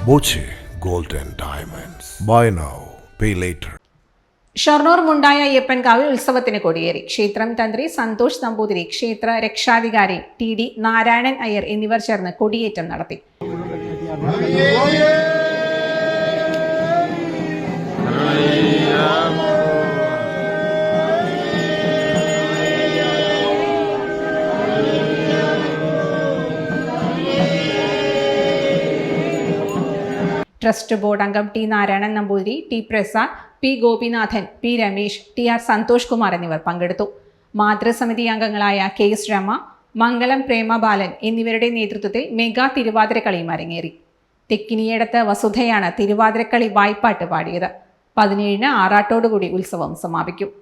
Boche Gold and Diamonds. Buy now, pay later. Shoranur മുണ്ടായ അയ്യപ്പൻകാവിൽ ഉത്സവത്തിന് കൊടിയേറി. ക്ഷേത്രം തന്ത്രി സന്തോഷ് നമ്പൂതിരി, ക്ഷേത്ര രക്ഷാധികാരി TD നാരായണൻ അയ്യർ എന്നിവർ ചേർന്ന് കൊടിയേറ്റം നടത്തി. ട്രസ്റ്റ് ബോർഡ് അംഗം T Narayanan Namboothiri, T Prasad, P Gopinathan, P Ramesh, TR Santhosh Kumar എന്നിവർ പങ്കെടുത്തു. മാതൃസമിതി അംഗങ്ങളായ KS രമ, മംഗലം പ്രേമബാലൻ എന്നിവരുടെ നേതൃത്വത്തിൽ മെഗാ തിരുവാതിരക്കളിയും അരങ്ങേറി. തെക്കിനിയടത്ത് വസുധയാണ് തിരുവാതിരക്കളി വായ്പാട്ട് പാടിയത്. 17-ന് ആറാട്ടോടുകൂടി ഉത്സവം സമാപിക്കും.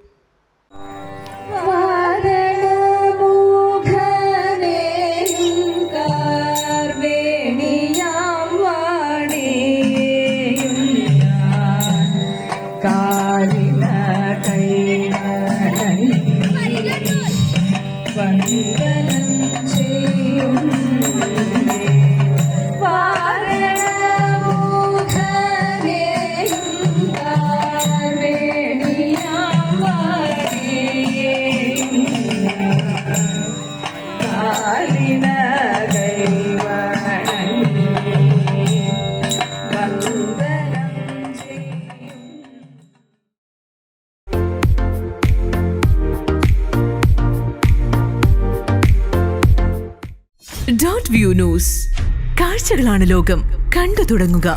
.view ന്യൂസ്, കാഴ്ചകളാണ് ലോകം, കണ്ടു തുടങ്ങുക.